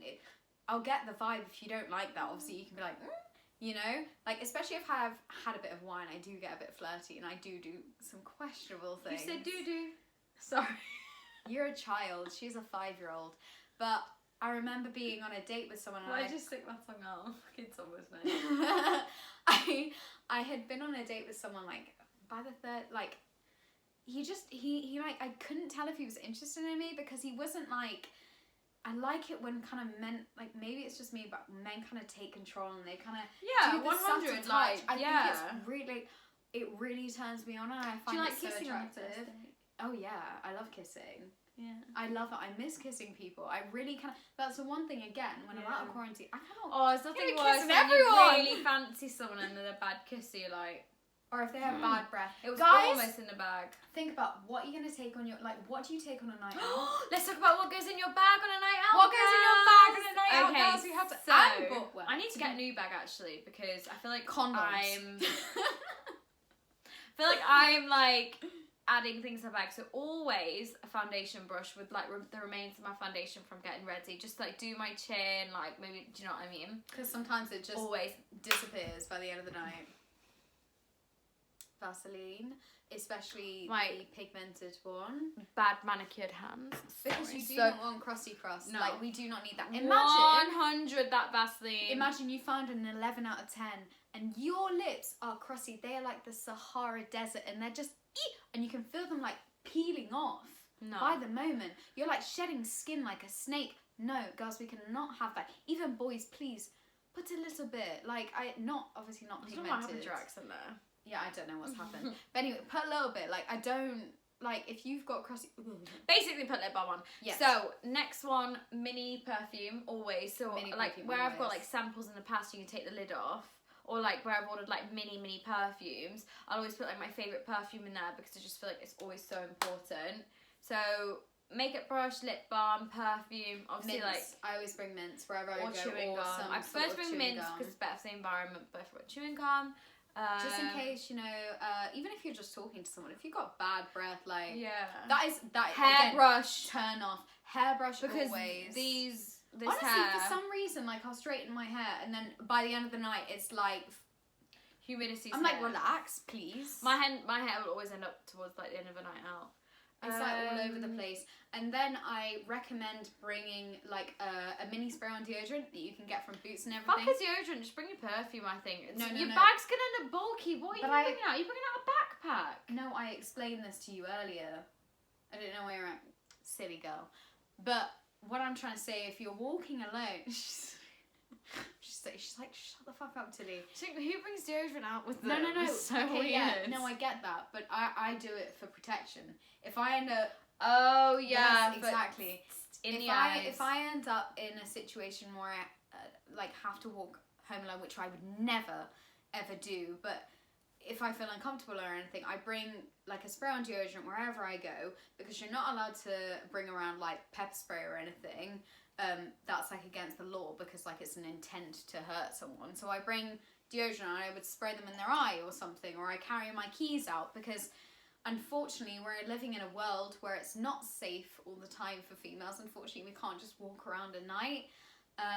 I'll get the vibe. If you don't like that, obviously you can be like, you know, like especially if I've had a bit of wine, I do get a bit flirty, and I do some questionable things. You said doo-doo. Sorry. You're a child. She's a 5-year-old, but I remember being on a date with someone. And Why I did you stick that tongue out? It's almost nice. I had been on a date with someone like by the third, like he like I couldn't tell if he was interested in me because he wasn't like. I like it when kind of men, like maybe it's just me, but men kind of take control and they kind of do the subtle 100. touch. Like, I yeah. think it really turns me on, and I Do find you like it so kissing on the attractive. first date? Oh yeah, I love kissing. Yeah. I love it. I miss kissing people. I really can. That's the one thing again. When I'm out of quarantine, I cannot. Oh, it's nothing You're worse kissing when everyone. you really fancy someone and they're a bad kisser. You're like, Or if they have bad breath. it was Guys, almost in the bag. think about what you're gonna take on your what do you take on a night out? Let's talk about what goes in your bag on a night out. What goes in your bag on a night out, Okay, girls? We have to. so Well, I need to get a new bag actually because I feel like condoms. I'm like adding things to my bag. So always a foundation brush with like the remains of my foundation from getting ready. Just like do my chin, like maybe, do you know what I mean? Because sometimes it just Always disappears by the end of the night. Vaseline, especially the pigmented one. bad manicured hands. Because Sorry. you do not want crusty crust. No. Like, we do not need that. 100 that Vaseline. Imagine you found an 11 out of 10 and your lips are crusty. They are like the Sahara Desert and they're just, and you can feel them like peeling off by the moment. You're like shedding skin like a snake. No, girls, we cannot have that. Even boys, please, put a little bit. Like, obviously not pigmented. What happened to your accent there? Yeah, I don't know what's happened. But anyway, put a little bit. Like, I don't, like, if you've got crusty... Basically put lip balm on. Yes. So, next one, mini perfume, always. So, Mini like, perfume, where I've got, always. like, samples in the past, you can take the lid off. Or, like, where I've ordered, like, mini perfumes, I'll always put, like, my favourite perfume in there because I just feel like it's always so important. So, makeup brush, lip balm, perfume, obviously, Mints. I always bring mints wherever I or go. chewing or gum. some I prefer sort to of bring chewing mints gum. because it's better for the environment, but I've got chewing gum. Just in case, you know, even if you're just talking to someone, if you've got bad breath, like, Yeah. that Hairbrush. turn off. Hairbrush Because always. this Honestly, hair. for some reason, like, I'll straighten my hair and then by the end of the night, it's like, Humidity. I'm like, relax, please. My hair will always end up towards like the end of a night out. It's like all over the place. And then I recommend bringing like a mini spray on deodorant that you can get from Boots and Fuck everything. a deodorant, just bring your perfume, I think. No, your no. bag's gonna end up bulky. What are But you bringing out? You're bringing out a backpack. No, I explained this to you earlier. I don't know where you're at, silly girl. But what I'm trying to say, if you're walking alone, she's like, shut the fuck up, Tilly. Who brings deodorant out with them? No. It's so okay, weird. yeah, no, I get that, but I do it for protection. If I end up, Oh yeah, yes, exactly. If I end up in a situation where I like have to walk home alone, which I would never ever do, but if I feel uncomfortable or anything, I bring like a spray on deodorant wherever I go, because you're not allowed to bring around like pepper spray or anything. That's like against the law, because like it's an intent to hurt someone. So I bring deodorant and I would spray them in their eye or something, or I carry my keys out, because unfortunately we're living in a world where it's not safe all the time for females. Unfortunately, we can't just walk around at night.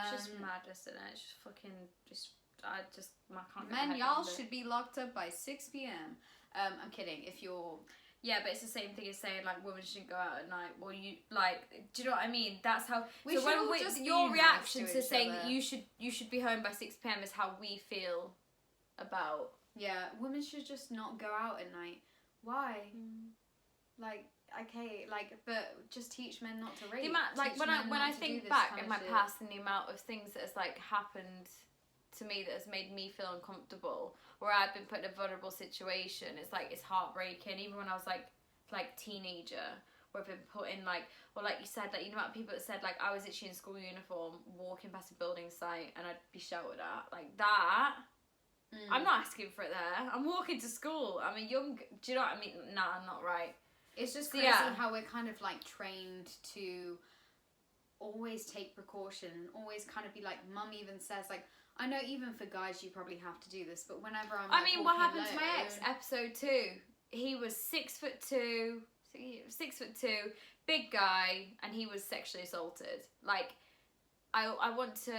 It's just madness, isn't it? It's just fucking I can't get my Men, head y'all around it. should be locked up by 6 p.m. I'm kidding. If you're... Yeah, but it's the same thing as saying like women shouldn't go out at night. Well, you like, do you know what I mean? That's how. We should all just be your nice reaction to to each saying other. that you should be home by 6 p.m. is how we feel about. Yeah, women should just not go out at night. Why? Like, okay, like, but just teach men not to rape. The amount, like Teach when men I not to do think this back kind in of my shit. past and the amount of things that has like happened to me that has made me feel uncomfortable, where I've been put in a vulnerable situation, it's like it's heartbreaking. Even when I was like teenager, where I've been put in like, or like you said, like, you know what, people that said like I was actually in school uniform walking past a building site and I'd be shouted at like that. I'm not asking for it there. I'm walking to school. I'm a young. Do you know what I mean? Nah, I'm not right. It's just So, crazy yeah. how we're kind of like trained to always take precaution, always kind of be like, mum even says like, I know even for guys you probably have to do this, but whenever I'm like, I mean, what walking happened to my ex? alone- Episode 2. He was 6'2", 6'2", big guy, and he was sexually assaulted. Like, I want to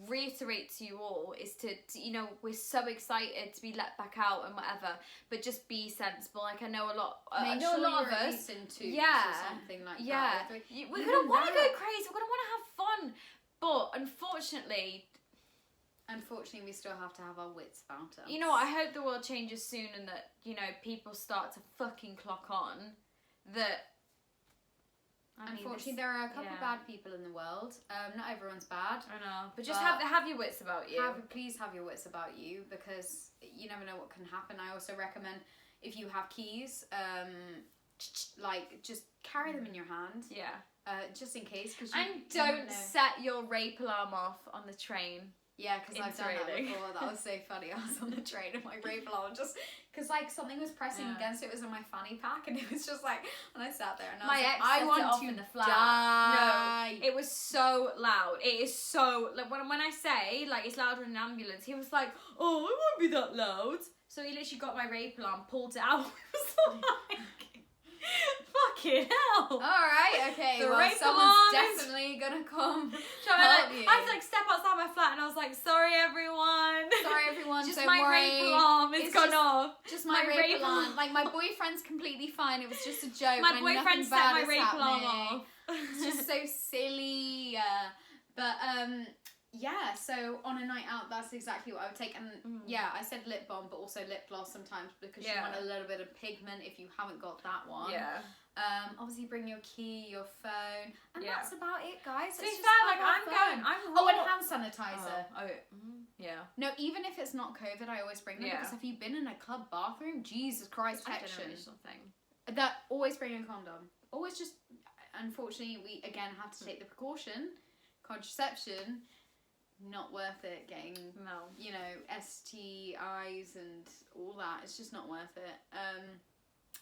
reiterate to you all is to you know, we're so excited to be let back out and whatever, but just be sensible. Like, I know a lot. I Make know sure a lot you're of at us. least in twos Yeah. or something like Yeah, that. we're Even gonna want to go that. crazy. We're gonna want to have fun, but unfortunately, Unfortunately, we still have to have our wits about us. you know what, I hope the world changes soon and that, you know, people start to fucking clock on that. I mean, Unfortunately, there are a couple yeah. bad people in the world. Not everyone's bad. I know, but just But have your wits about you. Please have your wits about you, because you never know what can happen. I also recommend, if you have keys, like just carry them in your hand, Yeah. just in case. Cause And you never don't know. set your rape alarm off on the train. Yeah, because I've done that Interrailing. before. That was so funny. I was on the train and my rape alarm just because like something was pressing Yeah. against it. It was in my fanny pack, and it was just like, and I sat there and I My was like, ex I set want it off to in the flat. die. No, it was so loud. It is so like when I say like it's louder than an ambulance, he was like, "Oh, it won't be that loud." So he literally got my rape alarm, pulled it out. It was like, fucking hell. All right, okay. The well, rape someone's alarm is- definitely gonna come. So help I you. had to like step outside my flat and I was like, "Sorry, everyone. Sorry, everyone. Just don't my worry. rape alarm has It's gone just- off. Just my, my rape rape alarm. alarm. Like my boyfriend's completely fine. It was just a joke. My and boyfriend nothing set bad my is rape alarm happening. off." It's just so silly. But yeah. So on a night out, that's exactly what I would take. And yeah, I said lip balm, but also lip gloss sometimes because you Yeah. want a little bit of pigment if you haven't got that one. Yeah. Obviously bring your key, your phone, and Yeah. that's about it, guys. To It's be just fair, like have fun. I'm Oh, and raw- hand sanitizer. yeah. No, even if it's not COVID, I always bring them Yeah. because if you've been in a club bathroom, Jesus Christ, I protection. don't know something. That always bring a condom. Always just, unfortunately, we again have to take the precaution. Contraception, not worth it. Getting, No. you know, STIs and all that. It's just not worth it.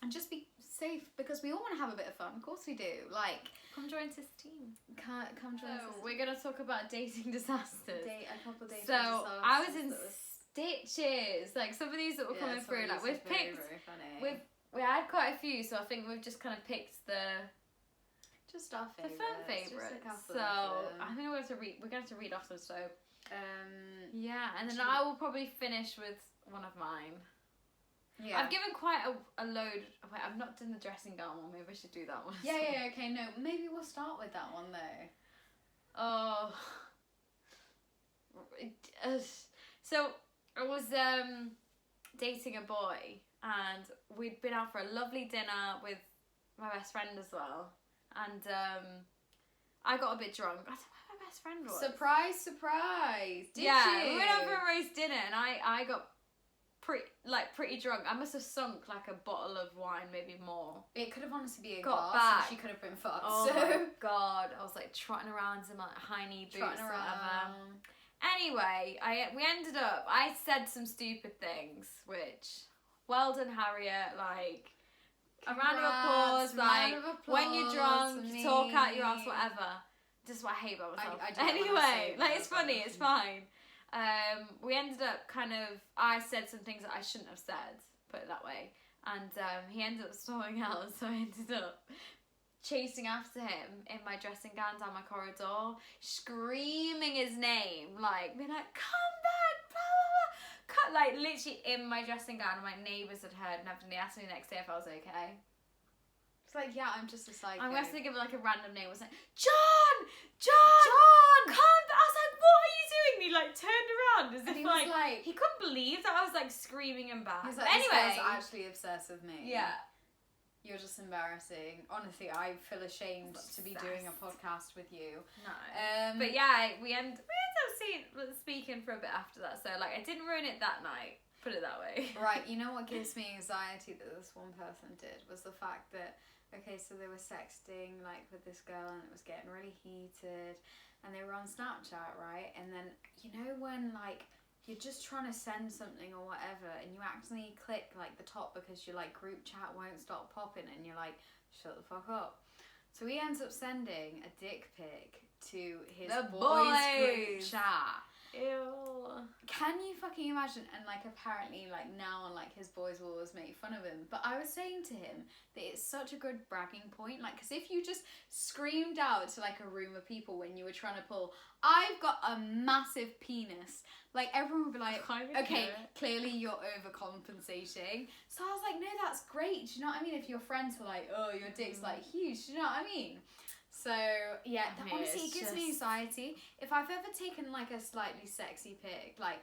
And just be safe because we all want to have a bit of fun. Of course we do. Like, Come join SisTEAM. come join us. We're gonna talk about dating disasters. A couple of days. So I was in stitches. Like some of these that were coming through. Like we've picked. Very funny. We had quite a few, so I think we've just kind of picked the just our the favourites. fun just a favourites. couple So of them. I think we're going to read off them. So yeah, and then Should we- I will probably finish with one of mine. yeah. I've given quite a load. Wait, I've not done the dressing gown one. Maybe I should do that one. Yeah, okay, no, maybe we'll start with that one though. Oh. So I was dating a boy and we'd been out for a lovely dinner with my best friend as well. And I got a bit drunk. I don't know where my best friend was. Surprise! Did yeah, you? we went out for a roast dinner and I got pretty drunk. I must have sunk like a bottle of wine, maybe more. It could have honestly been a Got glass back. and she could have been fucked. Oh so my god, I was like trotting around in my high knee boots trotting or whatever. around. Anyway, we ended up. I said some stupid things, which well done, Harriette. Like a round of applause. Congrats, Like round of when you're applause drunk, for you talk out your me. ass, whatever. This is what I hate about myself. I do that when I anyway, say like that, it's funny. but- It's fine. We ended up kind of. I said some things that I shouldn't have said. Put it that way. And he ended up storming out, so I ended up chasing after him in my dressing gown down my corridor, screaming his name, like being like, "Come back!" Blah blah blah. Like literally in my dressing gown, and my neighbours had heard and everything. They asked me the next day if I was okay. It's like, yeah, I'm just a psycho. I'm going to give it like a random name. I was like, John, come back. I was like, what are you doing? And he like turned around as And if he was like, like- he couldn't believe that I was like screaming him back. He's But like, anyway, this guy's actually obsessed with me. yeah. You're just embarrassing. Honestly, I feel ashamed to be doing a Obsessed. podcast with you. No. But But yeah, we ended up speaking for a bit after that. So like, I didn't ruin it that night. Put it that way. right, you know what gives me anxiety that this one person did was the fact that, okay, so they were sexting like with this girl and it was getting really heated and they were on Snapchat, right? And then, you know when like you're just trying to send something or whatever and you accidentally click like the top because your like group chat won't stop popping and you're like, shut the fuck up. So he ends up sending a dick pic to his The boys group boys. chat. Ew. Can you fucking imagine? And like apparently like now on like his boys will always make fun of him. But I was saying to him that it's such a good bragging point. Like, because if you just screamed out to like a room of people when you were trying to pull, I've got a massive penis. Like everyone would be like, I would okay, do it. clearly you're overcompensating. So I was like, no, that's great. Do you know what I mean? If your friends were like, oh, your dick's like huge. Do you know what I mean? So yeah, I mean, honestly, it it's gives me just- anxiety. If I've ever taken like a slightly sexy pic, like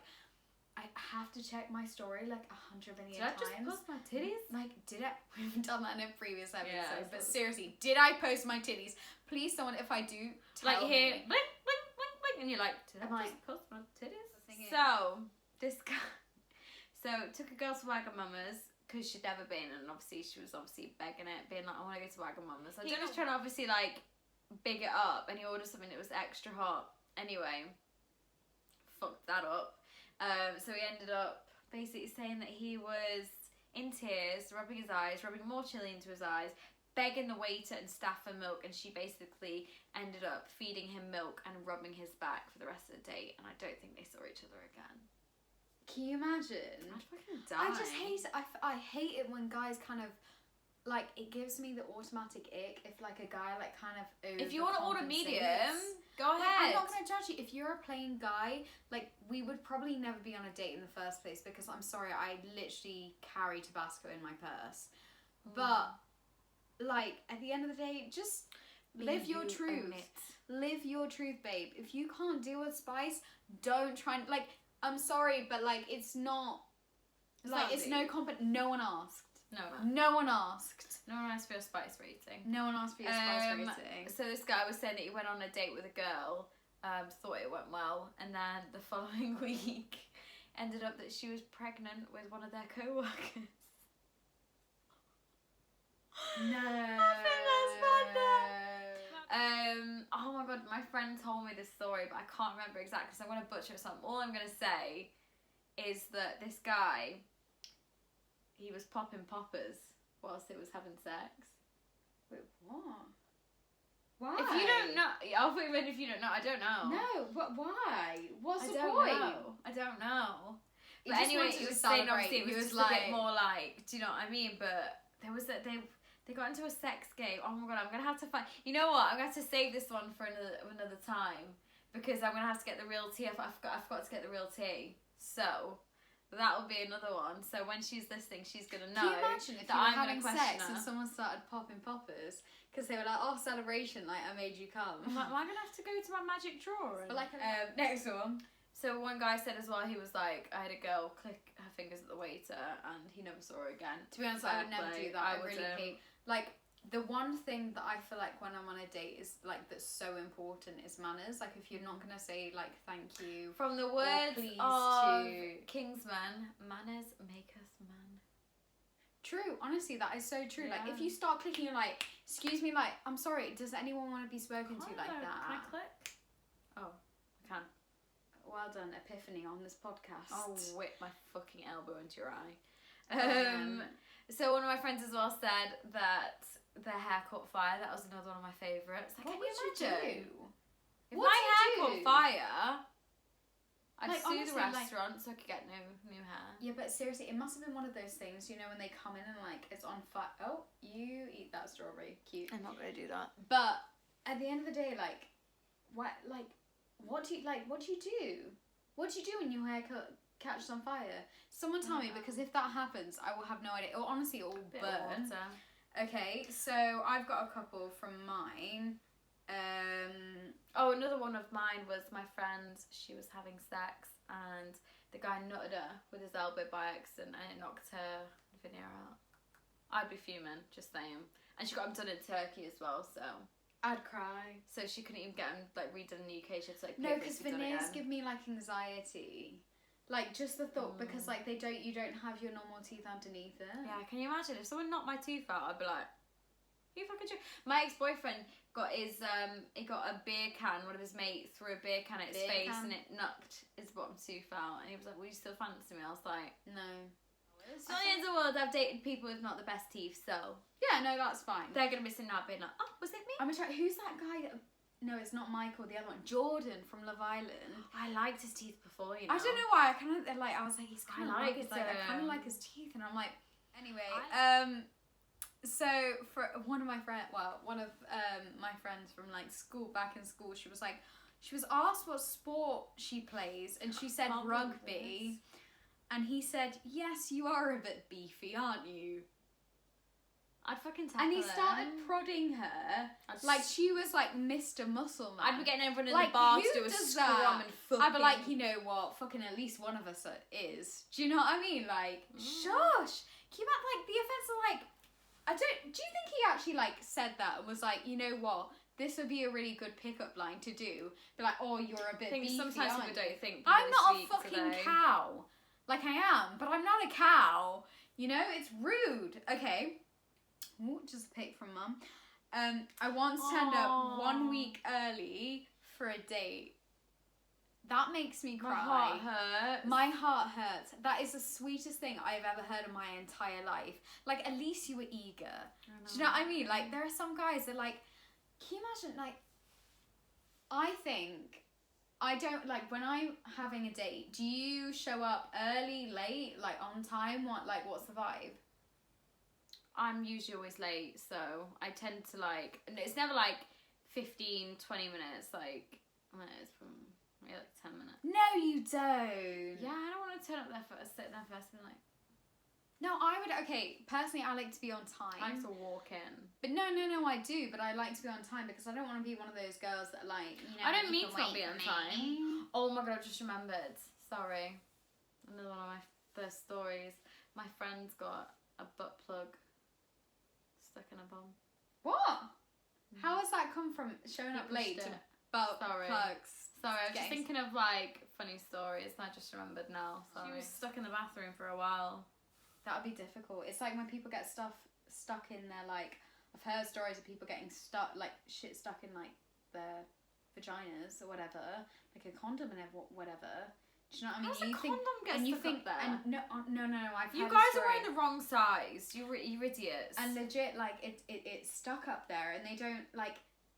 I have to check my story like 100 million Did I times. just post my titties? Like, did I? We've done that in a previous episode, Yeah, but so- seriously, did I post my titties? Please, someone, if I do, tell Like here, me. blink, blink, blink, blink, and you're like, did I I'm just like- post my titties? The thing is- So this guy, so took a girl to Wagamama's, because she'd never been, and obviously she was begging it, being like, I want to go to Wagamama's. So He John was was- trying to obviously like big it up, and he ordered something that was extra hot. Anyway, fucked that up. So he ended up basically saying that he was in tears, rubbing his eyes, rubbing more chili into his eyes, begging the waiter and staff for milk, and she basically ended up feeding him milk and rubbing his back for the rest of the date, and I don't think they saw each other again. Can you imagine? I'd fucking die. I just hate it. I hate it when guys kind of, like, it gives me the automatic ick if, like, a guy, like, kind of If you want to order medium, overcompensates. go Like, ahead. I'm not going to judge you. If you're a plain guy, like, we would probably never be on a date in the first place because, I'm sorry, I literally carry Tabasco in my purse. But, like, at the end of the day, just live your truth. Live your truth, babe. If you can't deal with spice, don't try and, like, I'm sorry, but, like, it's not, like, it's no no one asked. No one asked. No one asked for your spice rating. No one asked for your spice rating. So this guy was saying that he went on a date with a girl, thought it went well, and then the following week ended up that she was pregnant with one of their co-workers. No. I think that's mad. Oh my god, my friend told me this story, but I can't remember exactly, so I'm going to butcher it. All I'm going to say is that this guy, he was popping poppers whilst he was having sex. Wait, what? Why? If you don't know, I'll put him in if you don't know. I don't know. No, but why? What's I the don't point? know. I don't know. He But just anyway, wanted he to was saying celebrate. obviously it He was was just a bit like- more like, do you know what I mean? But there was that they got into a sex game. Oh my god, I'm gonna have to find. You know what? I'm gonna have to save this one for another time because I'm gonna have to get the real tea. I forgot to get the real tea. So that'll be another one. So when she's listening, she's gonna know. Can you imagine if that you were I'm having gonna question sex her. and someone started popping poppers because they were like, "Oh, celebration! Like I made you come." I'm like, am I gonna have to go to my magic drawer? But like, Next one. So one guy said as well, he was like, I had a girl click her fingers at the waiter and he never saw her again. to be honest, I would never do that. I would, really hate. Like the one thing that I feel like when I'm on a date is like that's so important is manners. Like if you're not gonna say like thank you. From the words please of to- Kingsman, manners make us man. True, honestly, that is so true. Like Yeah. if you start clicking, you're like, excuse me, like I'm sorry, does anyone want to be spoken to like that? Can I click? Oh, I can. Well done, Epiphany on this podcast. I'll whip my fucking elbow into your eye. Um, So one of my friends as well said that their hair caught fire. That was another one of my favourites. Like, what can would you you imagine? do? If What my do you hair do? caught fire, I'd Like, sue honestly, the like- restaurant so I could get new hair. Yeah, but seriously, it must have been one of those things, you know, when they come in and like it's on fire. Oh, you eat that strawberry, cute. I'm not gonna do that. But at the end of the day, like, what do you like? What do you do? What do you do when your hair catches on fire? Someone tell me, because if that happens, I will have no idea. Or honestly, it will Bit of burn. water. Okay, so I've got a couple from mine. Oh, another one of mine was my friend. She was having sex and the guy nutted her with his elbow by accident and it knocked her veneer out. I'd be fuming, just saying. And she got him done in Turkey as well, so I'd cry. so she couldn't even get him like redone in the UK. She had to like No, pay for it because to be done veneers again. give me like anxiety. Like just the thought, because like you don't have your normal teeth underneath it. Yeah, can you imagine if someone knocked my tooth out? I'd be like, you fucking joke. My ex-boyfriend got his he got a beer can. One of his mates threw a beer can at his Beer face can? and it knocked his bottom tooth out. And he was like, "Will you still fancy me?" I was like, No. "It's not the end of the world. I've dated people with not the best teeth, so Yeah, no, that's fine. they're gonna be sitting out being like, oh, was it me?" I'm gonna try. Who's that guy? No, it's not Michael. The other one, Jordan from Love Island. I liked his teeth before, you know. I don't know why. I kind of like. I was like, he's kind of I like liked it. I kind of him. like his teeth, and I'm like, anyway. I- So for one of my my friends from like school, back in school, she was asked what sport she plays, and she said Can't believe rugby, and he said, "Yes, you are a bit beefy, aren't you?" I'd fucking tackle And he him. started prodding her I'd like she was like Mr. Muscle Man. I'd be getting everyone in Like, the bar to who do a does scrum that? and fucking. I'd be like, you know what? Fucking at least one of us is. Do you know what I mean? Like, shush. Can you imagine, like, the offense of, like, do you think he actually, like, said that and was like, you know what? This would be a really good pickup line to do. Be like, oh, you're a bit I think beefy, sometimes aren't people you? don't think. I'm really not a sweet, fucking do they? cow. Like, I am, but I'm not a cow. You know, it's rude. Okay. Ooh, just a pic from mum. I once turned up 1 week early for a date. That makes me cry. My heart hurts. My heart hurts. That is the sweetest thing I've ever heard in my entire life. Like, at least you were eager. Do you know what I mean? Like, there are some guys that, like, can you imagine, like, I think, I don't, like, when I'm having a date, do you show up early, late, like, on time? What's the vibe? I'm usually always late, so I tend to, like, it's never, like, 15, 20 minutes, like, it's from... maybe like 10 minutes. No, you don't. Yeah, I don't want to turn up there first, sit there first and like... No, I would, okay, personally I like to be on time. I like to walk in. But no, I do, but I like to be on time because I don't want to be one of those girls that like, you know... I don't mean you to not be on time. Oh my god, I just remembered. Sorry. Another one of my first stories. My friend's got a butt plug stuck in a bum. What? How has that come from showing up late to butt plugs? Sorry, I was just thinking of like funny stories and I just remembered now. Sorry. She was stuck in the bathroom for a while. That would be difficult. It's like when people get stuck in their, like, I've heard stories of people getting stuck, like, shit stuck in, like, their vaginas or whatever, like a condom and whatever. Do you know what I mean? How's a condom get stuck up there? And no, I've You heard guys a story. are wearing the wrong size. You're idiots. And legit, like, it's stuck up there and they don't, like,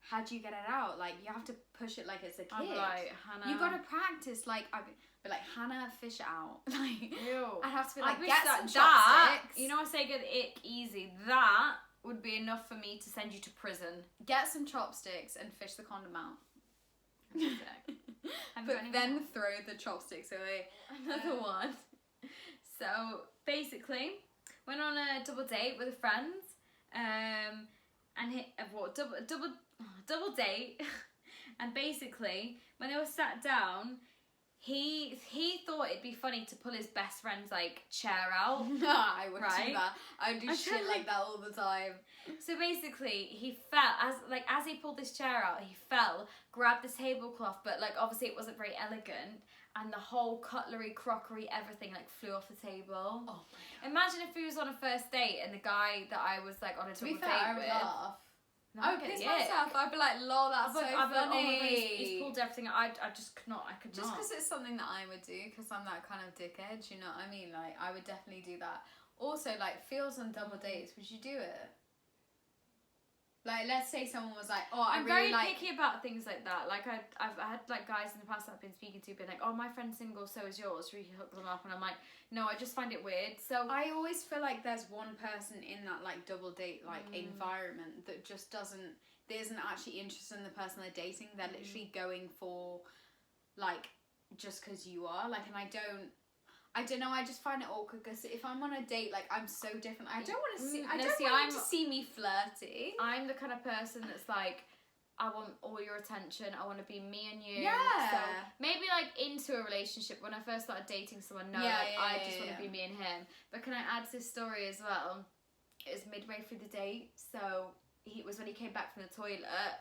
how do you get it out? Like, you have to push it like it's a kid. I'm like, Hannah. You gotta practice, like, I'd be like, Hannah, fish it out. Like, ew. I'd have to be like, I get some that, chopsticks. you know, I say get the ick easy. That would be enough for me to send you to prison. Get some chopsticks and fish the condom out. But then throw the chopsticks away. Another one. So basically, went on a double date with a friend, and hit double date, and basically when they were sat down, he thought it'd be funny to pull his best friend's like chair out. No, I wouldn't Right? do that. I would do shit like that all the time. So basically, he fell as he pulled this chair out. He fell, grabbed the tablecloth, but like obviously it wasn't very elegant, and the whole cutlery, crockery, everything like flew off the table. Oh my god! Imagine if we was on a first date and the guy that I was like on a To be double fair, date I would with. laugh. No, I would get piss the ick. myself. I'd be like, lol, that's so I'd be like, oh my God, funny. he's pulled everything. I just could not. I could Just not. because it's something that I would do, because I'm that kind of dickhead, you know what I mean? Like, I would definitely do that. Also, like, feels on double dates, would you do it? Like, let's say someone was like, oh, I'm really very like... picky about things like that. Like I've had like guys in the past that I've been speaking to been like, oh, my friend's single, so is yours. Should we hook them up? And I'm like, no, I just find it weird. So I always feel like there's one person in that like double date like environment that just isn't actually interested in the person they're dating. They're literally going for like just because you are like, and I don't know. I just find it awkward because if I'm on a date, like I'm so different. I don't want to see. I don't want you to see me flirty. I'm the kind of person that's like, I want all your attention. I want to be me and you. Yeah. So maybe like into a relationship when I first started dating someone. No, I just want to be me and him. But can I add to this story as well? It was midway through the date, so it was when he came back from the toilet,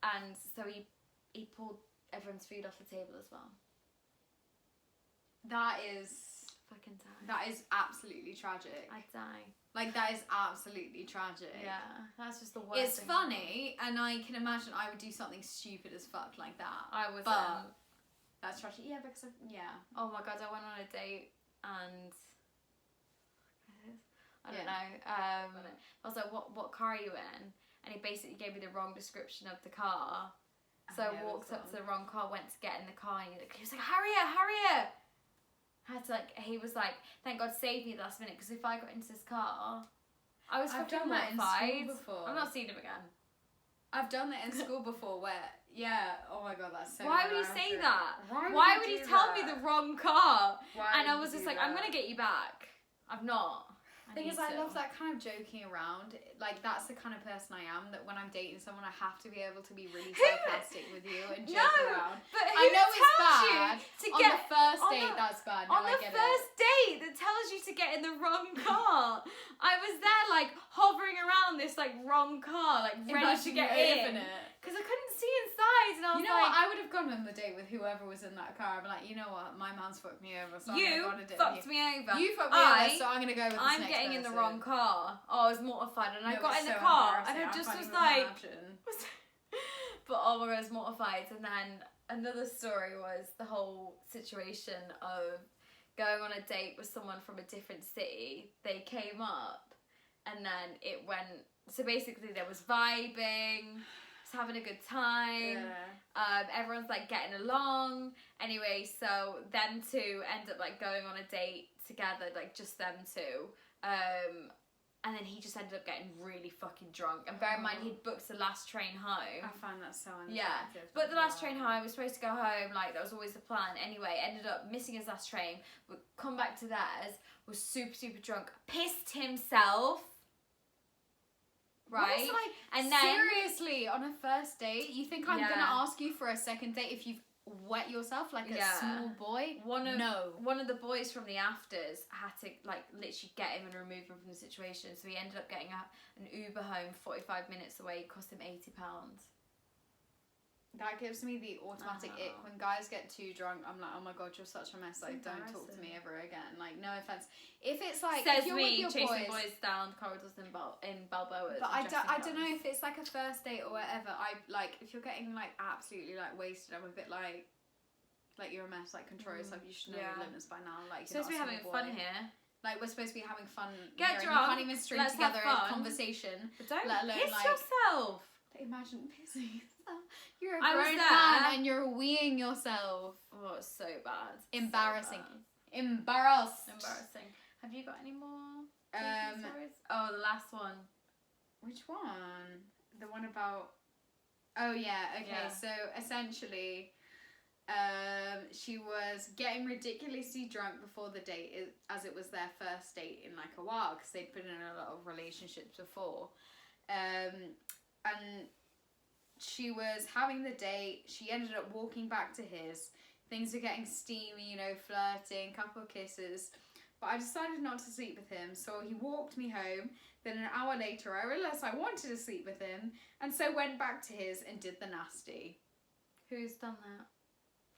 and so he pulled everyone's food off the table as well. That is fucking die. That is absolutely tragic. I'd die. Like, that is absolutely tragic. Yeah, that's just the worst. It's thing. funny, and I can imagine I would do something stupid as fuck like that. I was. But that's tragic. Yeah, because oh my god, I went on a date and I don't know. I was like, what car are you in? And he basically gave me the wrong description of the car. So I walked up to the wrong car, went to get in the car, and he was like, Harriette! He was like, thank God saved me at the last minute, because if I got into this car, I was I've fucking done that in mortified. school before. I'm not seeing him again. I've done that in school before where, oh my god, that's so Why would he say embarrassing. that? Why would do he tell that? me the wrong car? Why And I would was you just do like, I'm that? going to get you back. I've not. Thing is, I love that kind of joking around. Like, that's the kind of person I am, that when I'm dating someone, I have to be able to be really sarcastic with you and joke around. But who I know it's tells bad. you to On get the first on date, the- that's bad. No, on I the get first date that tells you to get in the wrong car. I was there like hovering around this like wrong car, like ready to get in. Because I couldn't see inside, and I was You know like, what? I would have gone on the date with whoever was in that car. I'm like, you know what? My man's fucked me over. So You I'm gonna go on a date fucked with me over. You fucked me over, so I'm gonna go with this I'm next getting in the person. wrong car. Oh, I was mortified, and I No, got it's in the so car, and embarrassing. I just can't was even like, imagine. but oh my god, I was mortified. And then another story was the whole situation of going on a date with someone from a different city. They came up, and then it went. So basically, there was vibing. Having a good time. Everyone's like getting along. Anyway, so them two end up like going on a date together, like just them two. And then he just ended up getting really fucking drunk. And bear in mind, he'd booked the last train home. I find that so unattractive. Yeah, but the last train home was supposed to go home. Like that was always the plan. Anyway, ended up missing his last train. Would come back to theirs. Was super drunk. Pissed himself. Right, like, and then seriously, on a first date, you think I'm Yeah. gonna ask you for a second date if you've wet yourself like a Yeah. small boy? one No. of the boys from the afters had to like literally get him and remove him from the situation. So he ended up getting an Uber home 45 minutes away. It cost him £80. That gives me the automatic Oh. ick. When guys get too drunk, I'm like, oh my god, you're such a mess. Like, don't talk to me ever again. Like, no offense. If it's like, Says if you're me with your chasing boys, boys down corridors in Balboa. but I don't know if it's like a first date or whatever. I like if you're getting like absolutely like wasted. I'm a bit like you're a mess. Like control yourself. You should know your limits by now. Like you're supposed to be not a having small fun boy. here. Like we're supposed to be having fun. Get here, and drunk, You can't even string let's have together a fun. conversation. But don't let alone piss like. yourself. Imagine pissing yourself. You're a I was grown there. man and you're weeing yourself. Oh, it's so bad. Embarrassing. So Embarrassed. bad. Embarrassing. Have you got any more? Um, stories? Oh, the last one. Which one? The one about. Oh yeah. Okay. Yeah. So essentially, she was getting ridiculously drunk before the date, as it was their first date in like a while, because they'd been in a lot of relationships before, and she was having the date. She ended up walking back to his. Things were getting steamy, you know, flirting, couple of kisses. But I decided not to sleep with him, so he walked me home. Then an hour later, I realised I wanted to sleep with him, and so went back to his and did the nasty. Who's done that?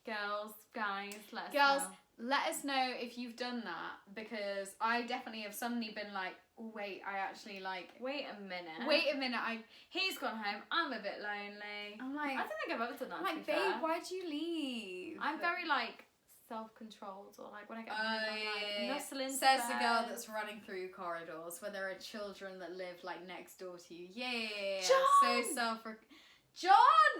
Girls, guys, let us Girls, know. let us know if you've done that, because I definitely have suddenly been like, oh, wait, I actually like... Wait a minute. Wait a minute, He's gone home. I'm a bit lonely. I'm I like... don't think I've ever done that. I'm to like, be babe, fair. why'd you leave? I'm very like self-controlled, or like when I get home, I'm like nuzzle into Says the bed. girl that's running through corridors where there are children that live like next door to you. Yeah, John! so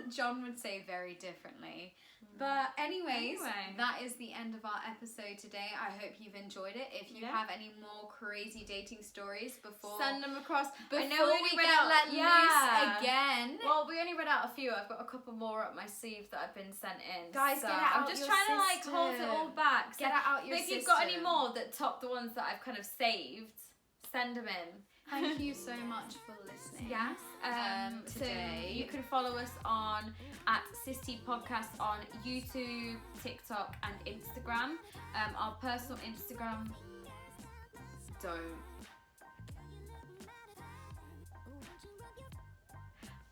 John would say very differently. But anyways, that is the end of our episode today. I hope you've enjoyed it. If you have any more crazy dating stories before, send them across. before I know we only read out, let loose again. Well, we only read out a few. I've got a couple more up my sleeve that have been sent in. Guys, so get it I'm out just your trying to like hold it system. all back. Get it out your But if you've got any system. more that top the ones that I've kind of saved, send them in. Thank you so much for listening. Yes. Today. So you can follow us on at SisTEA Podcast on YouTube, TikTok, and Instagram. Our personal Instagram. Don't.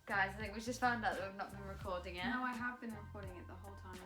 Guys, I think we just found out that we've not been recording it. No, I have been recording it the whole time.